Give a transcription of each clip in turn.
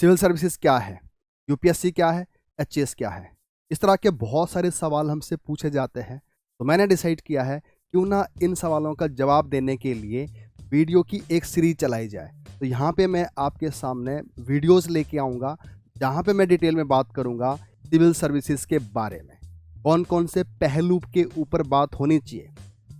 Civil services क्या है, UPSC क्या है, एचएएस क्या है। इस तरह के बहुत सारे सवाल हमसे पूछे जाते हैं, तो मैंने डिसाइड किया है क्यों ना इन सवालों का जवाब देने के लिए वीडियो की एक सीरीज चलाई जाए। तो यहाँ पे मैं आपके सामने वीडियोस लेके आऊँगा जहाँ पे मैं डिटेल में बात करूँगा सिविल सर्विसेज के बारे में, कौन कौन से पहलू के ऊपर बात होनी चाहिए,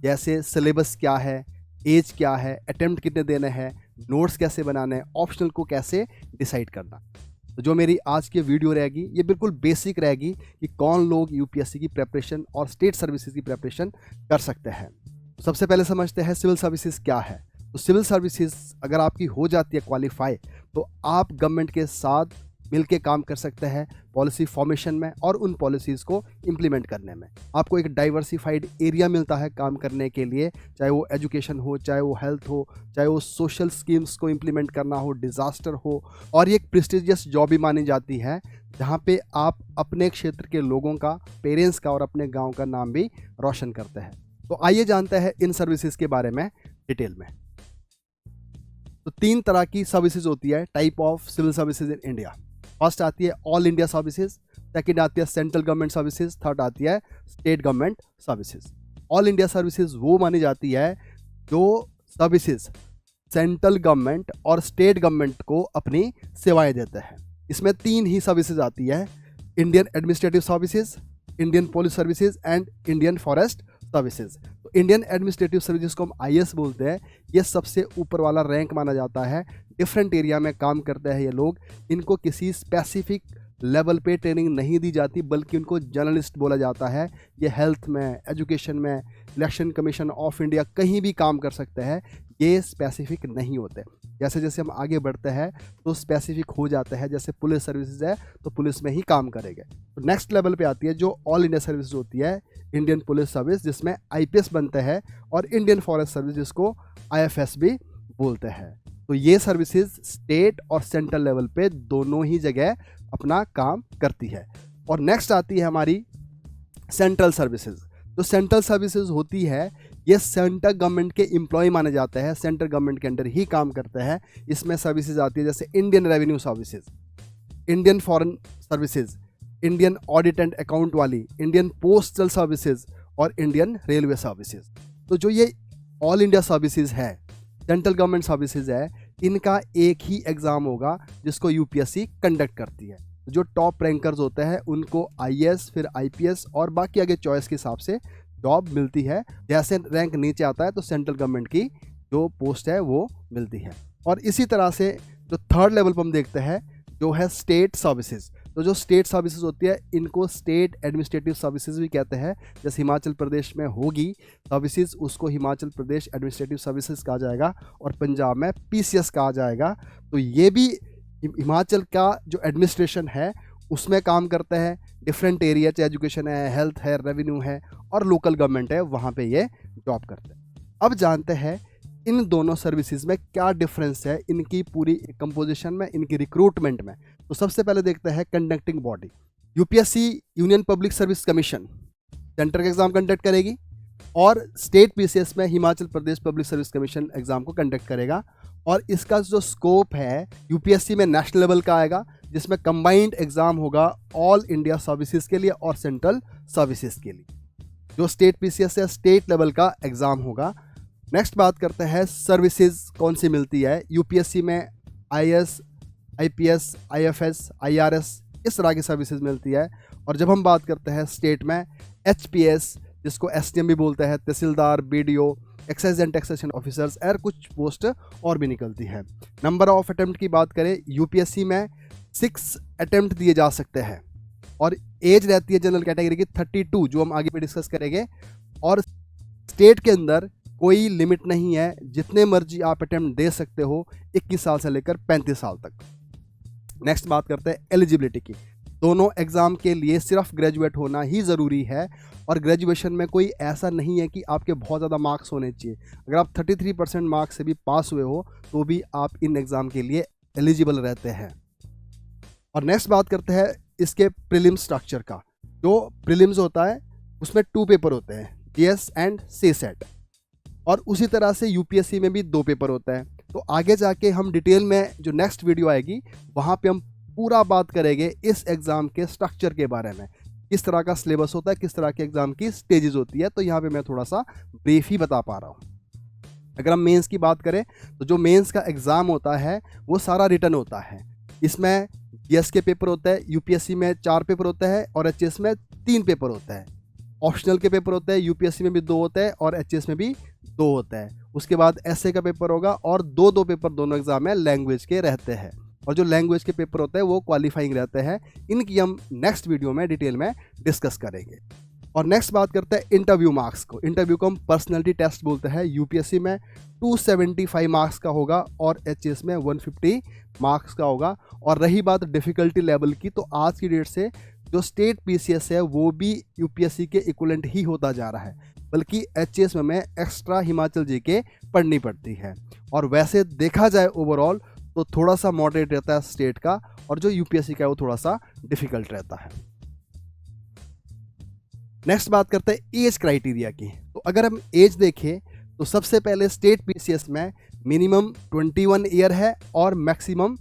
जैसे सिलेबस क्या है, एज क्या है, अटेम्प्ट कितने देने हैं, नोट्स कैसे बनाने हैं, ऑप्शनल को कैसे डिसाइड करना। तो जो मेरी आज की वीडियो रहेगी ये बिल्कुल बेसिक रहेगी कि कौन लोग यूपीएससी की प्रिपरेशन और स्टेट सर्विसेज की प्रिपरेशन कर सकते हैं। तो सबसे पहले समझते हैं सिविल सर्विसेज क्या है। तो सिविल सर्विसेज अगर आपकी हो जाती है क्वालिफाई, तो आप गवर्नमेंट के साथ मिलके काम कर सकते हैं पॉलिसी फॉर्मेशन में और उन पॉलिसीज़ को इम्प्लीमेंट करने में। आपको एक डाइवर्सिफाइड एरिया मिलता है काम करने के लिए, चाहे वो एजुकेशन हो, चाहे वो हेल्थ हो, चाहे वो सोशल स्कीम्स को इम्प्लीमेंट करना हो, डिज़ास्टर हो। और ये एक प्रेस्टिजियस जॉब भी मानी जाती है जहाँ पे आप अपने क्षेत्र के लोगों का, पेरेंट्स का और अपने गाँव का नाम भी रोशन करते हैं। तो आइए जानते हैं इन सर्विसेज के बारे में डिटेल में। तो 3 तरह की सर्विसेज होती है, type of civil services in India. First आती है ऑल इंडिया सर्विसेज, सेकंड आती है सेंट्रल गवर्नमेंट सर्विसेज, थर्ड आती है state government services. All India services वो मानी जाती है जो सर्विसेज सेंट्रल गवर्नमेंट और स्टेट गवर्नमेंट को अपनी सेवाएं देते हैं। इसमें 3 ही सर्विसेज आती है, Indian administrative services, Indian police services and Indian forest services. तो इंडियन एडमिनिस्ट्रेटिव सर्विसेज को हम आईएएस बोलते हैं। ये सबसे ऊपर वाला रैंक माना जाता है। डिफरेंट एरिया में काम करते हैं ये लोग। इनको किसी स्पेसिफिक लेवल पे ट्रेनिंग नहीं दी जाती, बल्कि उनको जर्नलिस्ट बोला जाता है। ये हेल्थ में, एजुकेशन में, इलेक्शन कमीशन ऑफ इंडिया कहीं भी काम कर सकते हैं। ये स्पेसिफिक नहीं होते। जैसे जैसे हम आगे बढ़ते हैं तो स्पेसिफिक हो जाते हैं। जैसे पुलिस सर्विसेज है तो पुलिस में ही काम करेंगे। तो नेक्स्ट लेवल पे आती है जो ऑल इंडिया सर्विस होती है, इंडियन पुलिस सर्विस जिसमें आईपीएस बनते हैं, और इंडियन फॉरेस्ट सर्विस जिसको आईएफएस भी बोलते हैं। तो ये सर्विसेज स्टेट और सेंट्रल लेवल पे दोनों ही जगह अपना काम करती है। और नेक्स्ट आती है हमारी सेंट्रल सर्विसेज। जो सेंट्रल सर्विसेज होती है ये सेंट्रल गवर्नमेंट के एम्प्लॉय माने जाते हैं, सेंट्रल गवर्नमेंट के अंडर ही काम करते हैं। इसमें सर्विसेज आती है जैसे Indian revenue services, Indian foreign services, Indian audit and account वाली, इंडियन पोस्टल सर्विसेज और इंडियन रेलवे सर्विसेज। तो जो ये ऑल इंडिया सर्विसेज है, सेंट्रल गवर्नमेंट सर्विसेज है, इनका एक ही एग्ज़ाम होगा जिसको यूपीएससी कंडक्ट करती है। जो टॉप रैंकर्स होते हैं उनको आईएएस, फिर आईपीएस और बाकी आगे चॉइस के हिसाब से जॉब मिलती है। जैसे रैंक नीचे आता है तो सेंट्रल गवर्नमेंट की जो पोस्ट है वो मिलती है। और इसी तरह से जो थर्ड लेवल पर हम देखते हैं जो है स्टेट सर्विसेज। तो जो स्टेट सर्विसेज होती है इनको स्टेट एडमिनिस्ट्रेटिव सर्विसेज भी कहते हैं। जैसे हिमाचल प्रदेश में होगी सर्विसेज, उसको हिमाचल प्रदेश एडमिनिस्ट्रेटिव सर्विसेज कहा जाएगा, और पंजाब में पीसीएस कहा जाएगा। तो ये भी हिमाचल का जो एडमिनिस्ट्रेशन है उसमें काम करते हैं। डिफरेंट एरिया, चाहे एजुकेशन है, हेल्थ है, रेवेन्यू है और लोकल गवर्नमेंट है, वहाँ पे ये जॉब करते हैं। अब जानते हैं इन दोनों सर्विसेज में क्या डिफरेंस है, इनकी पूरी कंपोजिशन में, इनकी रिक्रूटमेंट में। तो सबसे पहले देखते हैं conducting body. UPSC union public service commission centre का एग्जाम कंडक्ट करेगी, और स्टेट पीसीएस में Himachal Pradesh public service commission exam को कंडक्ट करेगा। और इसका जो स्कोप है यूपीएससी में नेशनल लेवल का आएगा, जिसमें कंबाइंड एग्जाम होगा ऑल इंडिया सर्विसेज के लिए और सेंट्रल सर्विसेज के लिए। जो स्टेट पीसीएस है स्टेट लेवल का एग्जाम होगा। नेक्स्ट बात करते हैं सर्विसेज कौन सी मिलती है यूपीएससी में। आईएएस, आईपीएस, आईएफएस, आईआरएस, इस तरह की सर्विसेज मिलती है। और जब हम बात करते हैं स्टेट में, एचपीएस जिसको एसडीएम भी बोलते हैं, tehsildar, BDO, excise and taxation officers और कुछ पोस्ट और भी निकलती है। नंबर ऑफ अटेम्प्ट की बात करें, यूपीएससी में 6 अटेम्प्ट दिए जा सकते हैं, और एज रहती है जनरल कैटेगरी की 32, जो हम आगे भी डिस्कस करेंगे। और स्टेट के अंदर कोई लिमिट नहीं है, जितने मर्जी आप अटेम्प्ट दे सकते हो, 21 साल से लेकर 35 साल तक। नेक्स्ट बात करते हैं एलिजिबिलिटी की। दोनों एग्ज़ाम के लिए सिर्फ ग्रेजुएट होना ही ज़रूरी है, और ग्रेजुएशन में कोई ऐसा नहीं है कि आपके बहुत ज़्यादा मार्क्स होने चाहिए। अगर आप 33% मार्क्स से भी पास हुए हो तो भी आप इन एग्ज़ाम के लिए एलिजिबल रहते हैं। और नेक्स्ट बात करते हैं इसके प्रीलिम्स स्ट्रक्चर का। जो प्रीलिम्स होता है उसमें 2 पेपर होते हैं, जीएस एंड सीसेट, और उसी तरह से यूपीएससी में भी 2 पेपर होता है। तो आगे जाके हम डिटेल में, जो नेक्स्ट वीडियो आएगी वहाँ पे हम पूरा बात करेंगे इस एग्ज़ाम के स्ट्रक्चर के बारे में, किस तरह का सिलेबस होता है, किस तरह के एग्ज़ाम की स्टेजेस होती है। तो यहाँ पे मैं थोड़ा सा ब्रीफ ही बता पा रहा हूँ। अगर हम मेंस की बात करें तो जो मेंस का एग्ज़ाम होता है वो सारा रिटन होता है। इसमें जीएस के पेपर होते हैं, यूपीएससी में 4 पेपर होते हैं और एचएस में 3 पेपर होता है। ऑप्शनल के पेपर होते हैं, यूपीएससी में भी 2 होते हैं और एचएस में भी 2 होते हैं। उसके बाद एसए का पेपर होगा और 2 पेपर दोनों एग्जाम में लैंग्वेज के रहते हैं। और जो लैंग्वेज के पेपर होते हैं वो क्वालिफाइंग रहते हैं। इनकी हम नेक्स्ट वीडियो में डिटेल में डिस्कस करेंगे। और नेक्स्ट बात करते हैं इंटरव्यू मार्क्स को। इंटरव्यू को हम पर्सनैलिटी टेस्ट बोलते हैं। यूपीएससी में 275 मार्क्स का होगा और एचएस में 150 मार्क्स का होगा। और रही बात डिफ़िकल्टी लेवल की, तो आज की डेट से जो स्टेट पीसीएस है वो भी यूपीएससी के इक्विवेलेंट ही होता जा रहा है, बल्कि एचएस में एक्स्ट्रा हिमाचल जीके पढ़नी पड़ती है। और वैसे देखा जाए ओवरऑल तो थोड़ा सा मॉडरेट रहता है स्टेट का, और जो यूपीएससी का है वो थोड़ा सा डिफ़िकल्ट रहता है। नेक्स्ट बात करते हैं एज क्राइटेरिया की। तो अगर हम एज देखें तो सबसे पहले स्टेट पीसीएस में मिनिमम 21 ईयर है और मैक्सिमम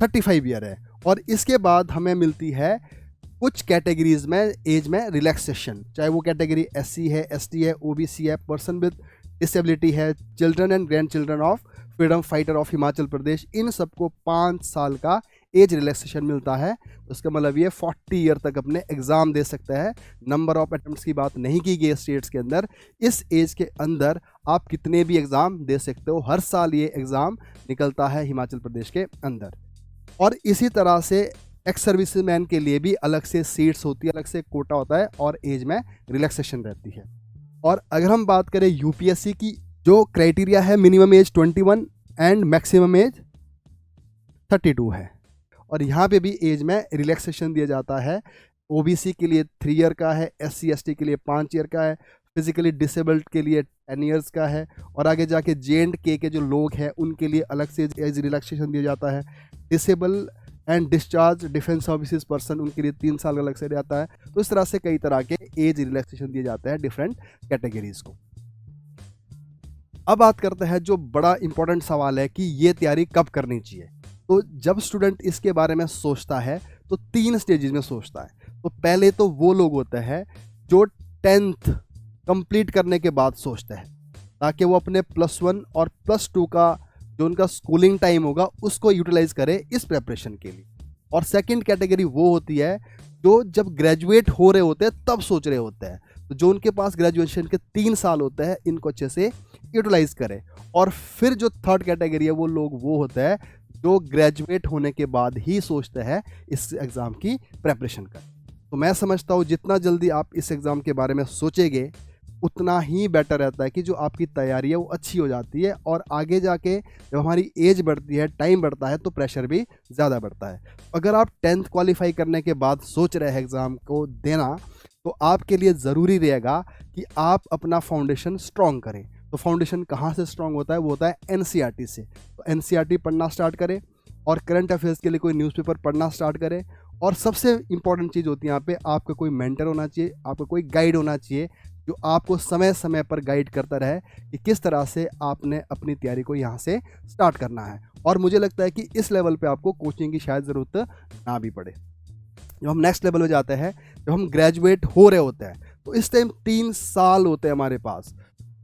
35 ईयर है। और इसके बाद हमें मिलती है कुछ कैटेगरीज में एज में रिलैक्सेशन, चाहे वो कैटेगरी एससी है, एसटी है, ओबीसी है, पर्सन विद डिसेबिलिटी है, children and grandchildren of freedom fighter of Himachal Pradesh, इन सबको 5 साल का एज रिलैक्सेशन मिलता है। तो इसका मतलब ये 40 ईयर तक अपने एग्ज़ाम दे सकता है। नंबर ऑफ अटेम्प्ट्स की बात नहीं की गई स्टेट्स के अंदर। इस एज के अंदर आप कितने भी एग्ज़ाम दे सकते हो। हर साल ये एग्ज़ाम निकलता है हिमाचल प्रदेश के अंदर। और इसी तरह से एक्स सर्विसमैन के लिए भी अलग से सीट्स होती है, अलग से कोटा होता है और एज में रिलैक्सेशन रहती है। और अगर हम बात करें यूपीएससी की, जो क्राइटेरिया है minimum age 21 and maximum age 32 है। और यहाँ पे भी एज में रिलैक्सेशन दिया जाता है। ओबीसी के लिए 3 ईयर का है, एससी एसटी के लिए 5 ईयर का है, फिजिकली डिसेबल्ड के लिए 10 ईयर्स का है, और आगे जाके जे के जो लोग हैं उनके लिए अलग से एज रिलैक्सेशन दिया जाता है। Disable and discharge defence services person, उनके लिए 3 साल अलग से रहता है। तो इस तरह से कई तरह के एज रिलैक्सेशन दिए जाते हैं डिफरेंट कैटेगरीज को। अब बात करते हैं जो बड़ा इंपॉर्टेंट सवाल है कि ये तैयारी कब करनी चाहिए। तो जब स्टूडेंट इसके बारे में सोचता है तो 3 स्टेजेस में सोचता है। तो पहले तो वो लोग होते हैं जो 10th कंप्लीट करने के बाद सोचते हैं, ताकि वो अपने +1 और +2 का जो उनका स्कूलिंग टाइम होगा उसको यूटिलाइज करे इस प्रेपरेशन के लिए। और सेकंड कैटेगरी वो होती है जो जब ग्रेजुएट हो रहे होते हैं तब सोच रहे होते हैं। तो जो उनके पास ग्रेजुएशन के 3 साल होते हैं, इनको अच्छे से यूटिलाइज करें। और फिर जो थर्ड कैटेगरी है वो लोग वो होते हैं जो ग्रेजुएट होने के बाद ही सोचते हैं इस एग्ज़ाम की प्रेपरेशन का। तो मैं समझता हूँ जितना जल्दी आप इस एग्ज़ाम के बारे में सोचेंगे उतना ही बेटर रहता है कि जो आपकी तैयारी है वो अच्छी हो जाती है। और आगे जाके जब हमारी एज बढ़ती है, टाइम बढ़ता है, तो प्रेशर भी ज़्यादा बढ़ता है। अगर आप 10th क्वालिफाई करने के बाद सोच रहे हैं एग्ज़ाम को देना, तो आपके लिए ज़रूरी रहेगा कि आप अपना फाउंडेशन स्ट्रॉन्ग करें। तो फाउंडेशन कहाँ से स्ट्रॉन्ग होता है? वो होता है एनसीईआरटी से। तो एनसीईआरटी पढ़ना स्टार्ट करें और करंट अफेयर्स के लिए कोई न्यूज़पेपर पढ़ना स्टार्ट करें। और सबसे इंपॉर्टेंट चीज़ होती है यहाँ पे, आपका कोई मेंटर होना चाहिए, आपका कोई गाइड होना चाहिए जो आपको समय समय पर गाइड करता रहे कि किस तरह से आपने अपनी तैयारी को यहाँ से स्टार्ट करना है। और मुझे लगता है कि इस लेवल पे आपको कोचिंग की शायद ज़रूरत ना भी पड़े। जब हम नेक्स्ट लेवल में जाते हैं, जब हम ग्रेजुएट हो रहे होते हैं, तो इस टाइम 3 साल होते हैं हमारे पास।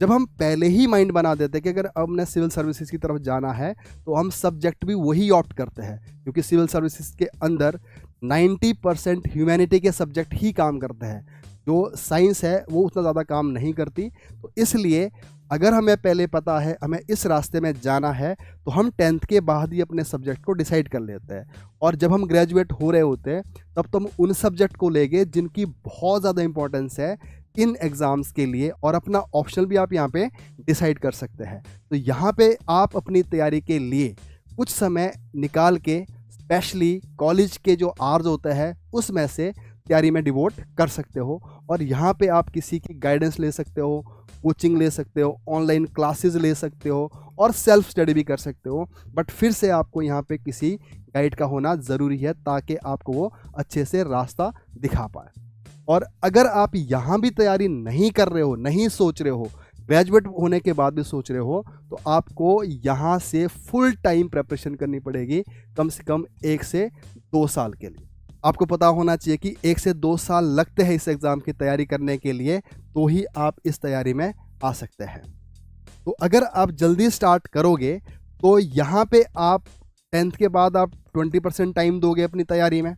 जब हम पहले ही माइंड बना देते हैं कि अगर हमने सिविल सर्विसेज की तरफ जाना है तो हम सब्जेक्ट भी वही ऑप्ट करते हैं, क्योंकि सिविल सर्विसेज के अंदर 90% ह्यूमैनिटी के सब्जेक्ट ही काम करते हैं। जो साइंस है वो उतना ज़्यादा काम नहीं करती। तो इसलिए अगर हमें पहले पता है हमें इस रास्ते में जाना है तो हम 10th के बाद ही अपने सब्जेक्ट को डिसाइड कर लेते हैं। और जब हम ग्रेजुएट हो रहे होते हैं तब तो हम उन सब्जेक्ट को लेंगे जिनकी बहुत ज़्यादा इंपॉर्टेंस है इन एग्ज़ाम्स के लिए, और अपना ऑप्शनल भी आप यहाँ पे डिसाइड कर सकते हैं। तो यहाँ पे आप अपनी तैयारी के लिए कुछ समय निकाल के, स्पेशली कॉलेज के जो आवर्स होते हैं उसमें से तैयारी में डिवोट कर सकते हो। और यहाँ पे आप किसी की गाइडेंस ले सकते हो, कोचिंग ले सकते हो, ऑनलाइन क्लासेस ले सकते हो और सेल्फ स्टडी भी कर सकते हो। बट फिर से आपको यहाँ पे किसी गाइड का होना ज़रूरी है ताकि आपको वो अच्छे से रास्ता दिखा पाए। और अगर आप यहाँ भी तैयारी नहीं कर रहे हो, नहीं सोच रहे हो ग्रेजुएट होने के बाद भी सोच रहे हो तो आपको यहाँ से फुल टाइम प्रिपरेशन करनी पड़ेगी, कम से कम 1 से 2 साल के लिए। आपको पता होना चाहिए कि 1 से 2 साल लगते हैं इस एग्ज़ाम की तैयारी करने के लिए, तो ही आप इस तैयारी में आ सकते हैं। तो अगर आप जल्दी स्टार्ट करोगे तो यहाँ पे आप 10th के बाद आप 20% टाइम दोगे अपनी तैयारी में।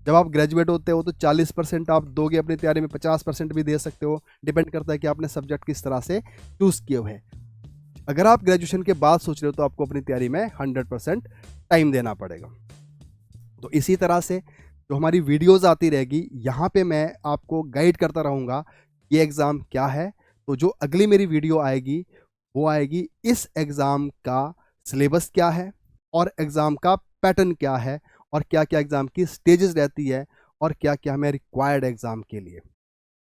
जब आप ग्रेजुएट होते हो तो 40% आप दोगे अपनी तैयारी में, 50% भी दे सकते हो, डिपेंड करता है कि आपने सब्जेक्ट किस तरह से चूज़ किए हुए हैं। अगर आप ग्रेजुएशन के बाद सोच रहे हो तो आपको अपनी तैयारी में 100% टाइम देना पड़ेगा। तो इसी तरह से जो हमारी वीडियोज़ आती रहेगी, यहाँ पे मैं आपको गाइड करता रहूँगा ये एग्ज़ाम क्या है। तो जो अगली मेरी वीडियो आएगी वो आएगी इस एग्ज़ाम का सिलेबस क्या है और एग्ज़ाम का पैटर्न क्या है और क्या क्या एग्ज़ाम की स्टेजेस रहती है और क्या क्या हमें रिक्वायर्ड एग्ज़ाम के लिए।